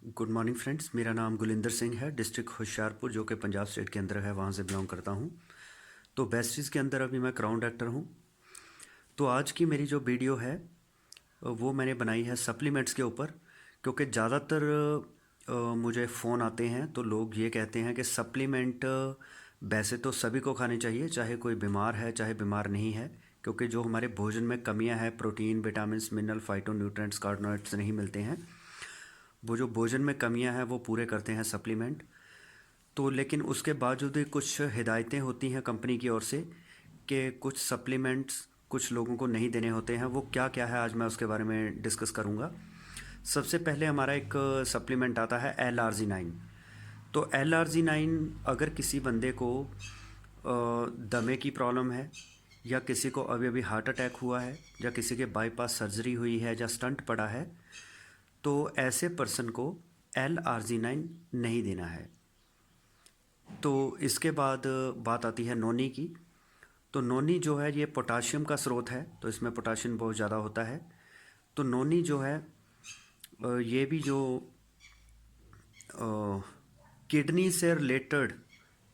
Good morning friends. मेरा नाम गुलिंदर सिंह है। डिस्ट्रिक्ट होशियारपुर जो कि पंजाब स्टेट के अंदर है, वहाँ से बिलोंग करता हूँ। तो बेस्टीज़ के अंदर अभी मैं क्राउन एक्टर हूँ। तो आज की मेरी जो वीडियो है वो मैंने बनाई है सप्लीमेंट्स के ऊपर, क्योंकि ज़्यादातर मुझे फ़ोन आते हैं तो लोग ये कहते हैं कि सप्लीमेंट वैसे तो सभी को खाने चाहिए, चाहे कोई बीमार है चाहे बीमार नहीं है, क्योंकि जो हमारे भोजन में कमियां हैं, protein, vitamins, mineral, phyto nutrients, carbohydrates नहीं मिलते हैं, वो जो भोजन में कमियां हैं वो पूरे करते हैं सप्लीमेंट। तो लेकिन उसके बावजूद भी कुछ हिदायतें होती हैं कंपनी की ओर से कि कुछ सप्लीमेंट्स कुछ लोगों को नहीं देने होते हैं। वो क्या क्या है, आज मैं उसके बारे में डिस्कस करूँगा। सबसे पहले हमारा एक सप्लीमेंट आता है LRG9। तो LRG9 अगर किसी बंदे को दमे की प्रॉब्लम है, या किसी को अभी अभी हार्ट अटैक हुआ है, या किसी के बाईपास सर्जरी हुई है, या स्टंट पड़ा है, तो ऐसे पर्सन को LRG9 नहीं देना है। तो इसके बाद बात आती है नोनी की। तो नोनी जो है ये पोटाशियम का स्रोत है, तो इसमें पोटाशियम बहुत ज़्यादा होता है। तो नोनी जो है ये भी जो किडनी से रिलेटेड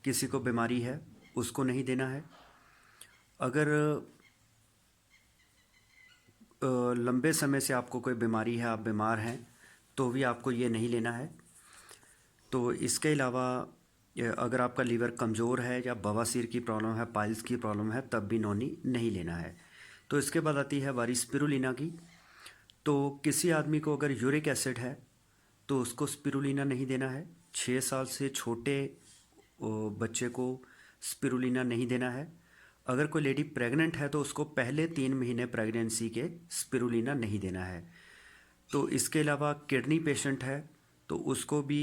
किसी को बीमारी है उसको नहीं देना है। अगर लंबे समय से आपको कोई बीमारी है, आप बीमार हैं, तो भी आपको ये नहीं लेना है। तो इसके अलावा अगर आपका लीवर कमज़ोर है, या बवासीर की प्रॉब्लम है, पाइल्स की प्रॉब्लम है, तब भी नोनी नहीं लेना है। तो इसके बाद आती है बारी स्पिरुलिना की। तो किसी आदमी को अगर यूरिक एसिड है तो उसको स्पिरुलिना नहीं देना है। 6 साल से छोटे बच्चे को स्पिरुलिना नहीं देना है। अगर कोई लेडी प्रेग्नेंट है तो उसको पहले 3 महीने प्रेगनेंसी के स्पिरुलिना नहीं देना है। तो इसके अलावा किडनी पेशेंट है तो उसको भी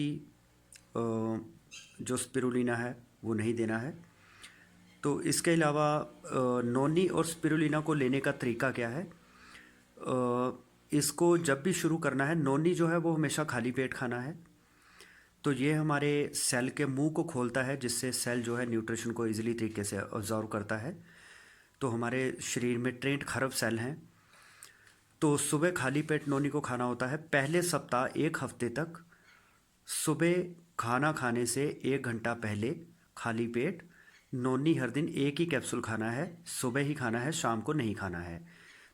जो स्पिरुलिना है वो नहीं देना है। तो इसके अलावा नोनी और स्पिरुलिना को लेने का तरीका क्या है? इसको जब भी शुरू करना है, नोनी जो है वो हमेशा खाली पेट खाना है। तो ये हमारे सेल के मुंह को खोलता है, जिससे सेल जो है न्यूट्रिशन को इजीली तरीके से ऑब्जॉर्व करता है। तो हमारे शरीर में 63 खरब सेल हैं। तो सुबह खाली पेट नोनी को खाना होता है। पहले सप्ताह 1 हफ्ते तक सुबह खाना खाने से 1 घंटा पहले खाली पेट नोनी हर दिन एक ही कैप्सूल खाना है। सुबह ही खाना है, शाम को नहीं खाना है।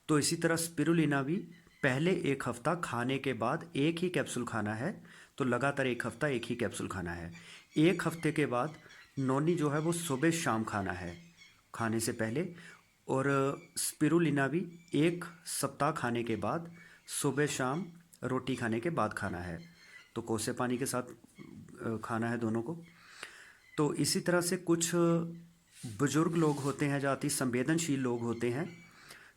तो इसी तरह स्पिरुलिना भी पहले 1 हफ्ता खाने के बाद एक ही कैप्सूल खाना है। तो लगातार 1 हफ्ता एक ही कैप्सूल खाना है। 1 हफ्ते के बाद नोनी जो है वो सुबह शाम खाना है खाने से पहले। और स्पिरुलिना भी 1 सप्ताह खाने के बाद सुबह शाम रोटी खाने के बाद खाना है। तो कोसे पानी के साथ खाना है दोनों को। तो इसी तरह से कुछ बुजुर्ग लोग होते हैं, जो अति संवेदनशील लोग होते हैं,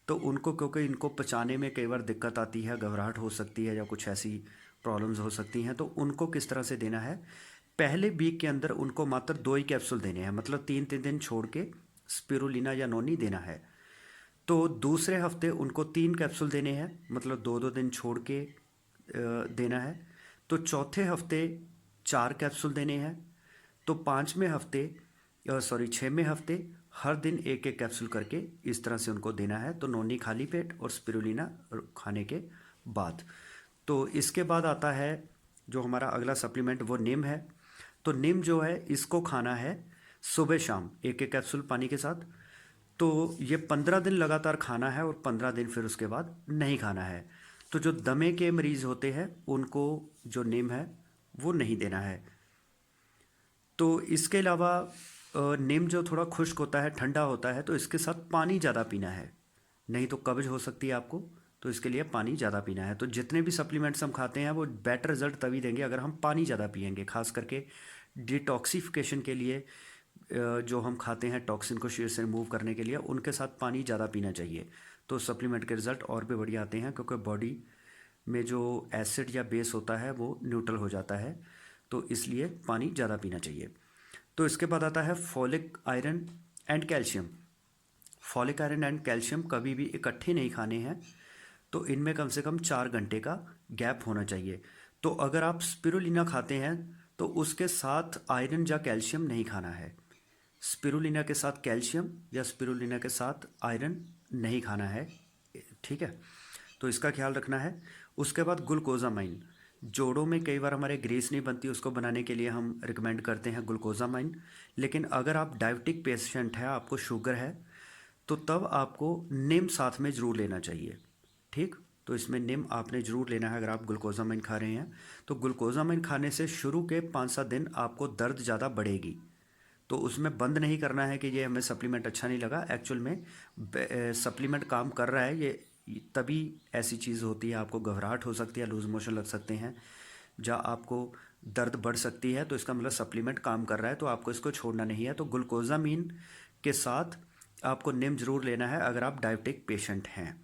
तो उनको, क्योंकि इनको पचाने में कई बार दिक्कत आती है, घबराहट हो सकती है, या कुछ ऐसी प्रॉब्लम्स हो सकती हैं, तो उनको किस तरह से देना है? पहले वीक के अंदर उनको मात्र 2 ही कैप्सूल देने हैं, मतलब 3-3 दिन छोड़ के स्पिरुलिना या नोनी देना है। तो दूसरे हफ्ते उनको 3 कैप्सूल देने हैं, मतलब 2-2 दिन छोड़ के देना है। तो चौथे हफ्ते 4 कैप्सूल देने हैं। तो 6वें हफ्ते हर दिन एक एक कैप्सूल करके इस तरह से उनको देना है। तो नोनी खाली पेट और स्पिरुलिना खाने के बाद। तो इसके बाद आता है जो हमारा अगला सप्लीमेंट, वो नीम है। तो नीम जो है इसको खाना है सुबह शाम एक एक कैप्सूल पानी के साथ। तो ये 15 दिन लगातार खाना है, और 15 दिन फिर उसके बाद नहीं खाना है। तो जो दमे के मरीज़ होते हैं उनको जो नीम है वो नहीं देना है। तो इसके अलावा नीम जो थोड़ा खुश्क होता है, ठंडा होता है, तो इसके साथ पानी ज़्यादा पीना है, नहीं तो कब्ज हो सकती है आपको। तो इसके लिए पानी ज़्यादा पीना है। तो जितने भी सप्लीमेंट्स हम खाते हैं वो बेटर रिजल्ट तभी देंगे अगर हम पानी ज़्यादा पिएंगे। खास करके डिटॉक्सिफिकेशन के लिए जो हम खाते हैं टॉक्सिन को शरीर से रिमूव करने के लिए, उनके साथ पानी ज़्यादा पीना चाहिए। तो सप्लीमेंट के रिज़ल्ट और भी बढ़िया आते हैं, क्योंकि बॉडी में जो एसिड या बेस होता है वो न्यूट्रल हो जाता है। तो इसलिए पानी ज़्यादा पीना चाहिए। तो इसके बाद आता है folic iron and calcium. Folic iron and calcium कभी भी इकट्ठे नहीं खाने हैं। तो इनमें कम से कम 4 घंटे का गैप होना चाहिए। तो अगर आप स्पिरुलिना खाते हैं तो उसके साथ आयरन या कैल्शियम नहीं खाना है। स्पिरुलिना के साथ कैल्शियम या स्पिरुलिना के साथ आयरन नहीं खाना है, ठीक है। तो इसका ख्याल रखना है। उसके बाद ग्लूकोजामाइन। जोड़ों में कई बार हमारे ग्रीस नहीं बनती, उसको बनाने के लिए हम रिकमेंड करते हैं ग्लूकोजामाइन। लेकिन अगर आप डायबिटिक पेशेंट हैं, आपको शुगर है, तो तब आपको नीम साथ में ज़रूर लेना चाहिए। ठीक, तो इसमें नीम आपने ज़रूर लेना है अगर आप ग्लूकोजामाइन खा रहे हैं। तो ग्लूकोजामाइन खाने से शुरू के 5-7 दिन आपको दर्द ज़्यादा बढ़ेगी, तो उसमें बंद नहीं करना है कि ये हमें सप्लीमेंट अच्छा नहीं लगा। एक्चुअल में सप्लीमेंट काम कर रहा है, ये तभी ऐसी चीज़ होती है। आपको घबराहट हो सकती है, लूज़ मोशन लग सकते हैं, या आपको दर्द बढ़ सकती है, तो इसका मतलब सप्लीमेंट काम कर रहा है, तो आपको इसको छोड़ना नहीं है। तो ग्लूकोजामीन के साथ आपको नीम ज़रूर लेना है अगर आप डायबिटिक पेशेंट हैं।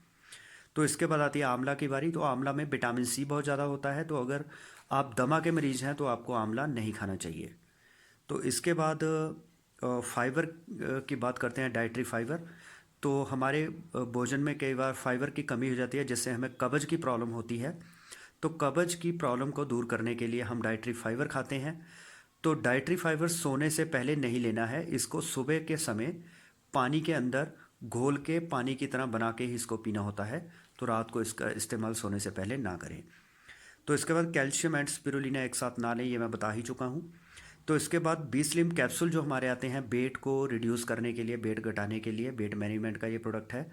तो इसके बाद आती है आंवला की बारी। तो आंवला में विटामिन सी बहुत ज़्यादा होता है, तो अगर आप दमा के मरीज़ हैं तो आपको आंवला नहीं खाना चाहिए। तो इसके बाद फाइबर की बात करते हैं, डाइटरी फाइबर। तो हमारे भोजन में कई बार फाइबर की कमी हो जाती है, जिससे हमें कब्ज की प्रॉब्लम होती है। तो कब्ज की प्रॉब्लम को दूर करने के लिए हम डाइटरी फाइबर खाते हैं। तो डाइटरी फाइबर सोने से पहले नहीं लेना है, इसको सुबह के समय पानी के अंदर घोल के पानी की तरह बना के ही इसको पीना होता है। तो रात को इसका इस्तेमाल सोने से पहले ना करें। तो इसके बाद कैल्शियम एंड स्पिरुलिना एक साथ ना लें, ये मैं बता ही चुका हूँ। तो इसके बाद बी स्लिम कैप्सूल जो हमारे आते हैं वेट को रिड्यूस करने के लिए, वेट घटाने के लिए, वेट मैनेजमेंट का ये प्रोडक्ट है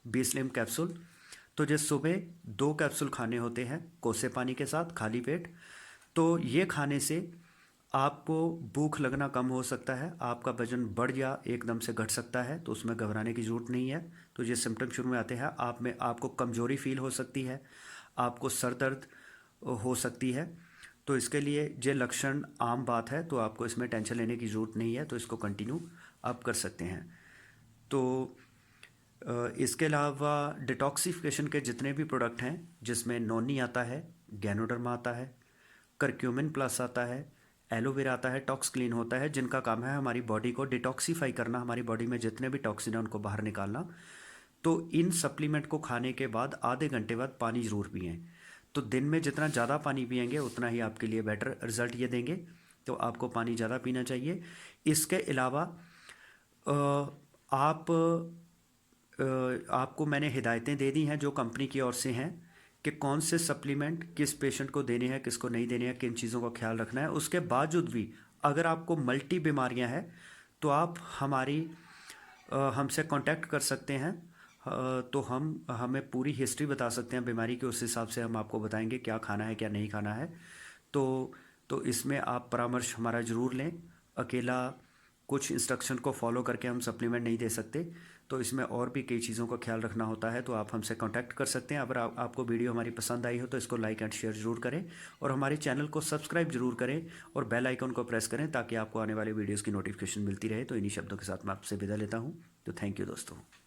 बी स्लिम कैप्सूल। तो जैसे सुबह 2 कैप्सूल खाने होते हैं कोसे पानी के साथ खाली पेट। तो ये खाने से आपको भूख लगना कम हो सकता है, आपका वजन बढ़ या एकदम से घट सकता है, तो उसमें घबराने की ज़रूरत नहीं है। तो ये सिम्टम शुरू में आते हैं, आप में आपको कमज़ोरी फील हो सकती है, आपको सर दर्द हो सकती है। तो इसके लिए ये लक्षण आम बात है, तो आपको इसमें टेंशन लेने की ज़रूरत नहीं है, तो इसको कंटिन्यू आप कर सकते हैं। तो इसके अलावा डिटॉक्सिफिकेशन के जितने भी प्रोडक्ट हैं, जिसमें नोनी आता है, गैनोडर्मा आता है, करक्यूमिन प्लस आता है, एलोवेरा आता है, टॉक्स क्लीन होता है, जिनका काम है हमारी बॉडी को डिटॉक्सीफाई करना, हमारी बॉडी में जितने भी टॉक्सिन हैं उनको बाहर निकालना। तो इन सप्लीमेंट को खाने के बाद आधे घंटे बाद पानी ज़रूर पिएं। तो दिन में जितना ज़्यादा पानी पिएंगे उतना ही आपके लिए बेटर रिजल्ट ये देंगे। तो आपको पानी ज़्यादा पीना चाहिए। इसके अलावा आप आपको मैंने हिदायतें दे दी हैं जो कंपनी की ओर से हैं, कि कौन से सप्लीमेंट किस पेशेंट को देने हैं, किसको नहीं देने हैं, किन चीज़ों का ख्याल रखना है। उसके बावजूद भी अगर आपको मल्टी बीमारियां हैं तो आप हमसे कांटेक्ट कर सकते हैं। तो हम हमें पूरी हिस्ट्री बता सकते हैं बीमारी के, उस हिसाब से हम आपको बताएंगे क्या खाना है क्या नहीं खाना है। तो इसमें आप परामर्श हमारा ज़रूर लें। अकेला कुछ इंस्ट्रक्शन को फॉलो करके हम सप्लीमेंट नहीं दे सकते, तो इसमें और भी कई चीज़ों का ख्याल रखना होता है। तो आप हमसे कांटेक्ट कर सकते हैं। अगर आपको वीडियो हमारी पसंद आई हो तो इसको लाइक एंड शेयर ज़रूर करें, और हमारे चैनल को सब्सक्राइब ज़रूर करें, और बेल आइकन को प्रेस करें ताकि आपको आने वाले वीडियोज़ की नोटिफिकेशन मिलती रहे। तो इन्हीं शब्दों के साथ मैं आपसे विदा लेता हूँ। तो थैंक यू दोस्तों।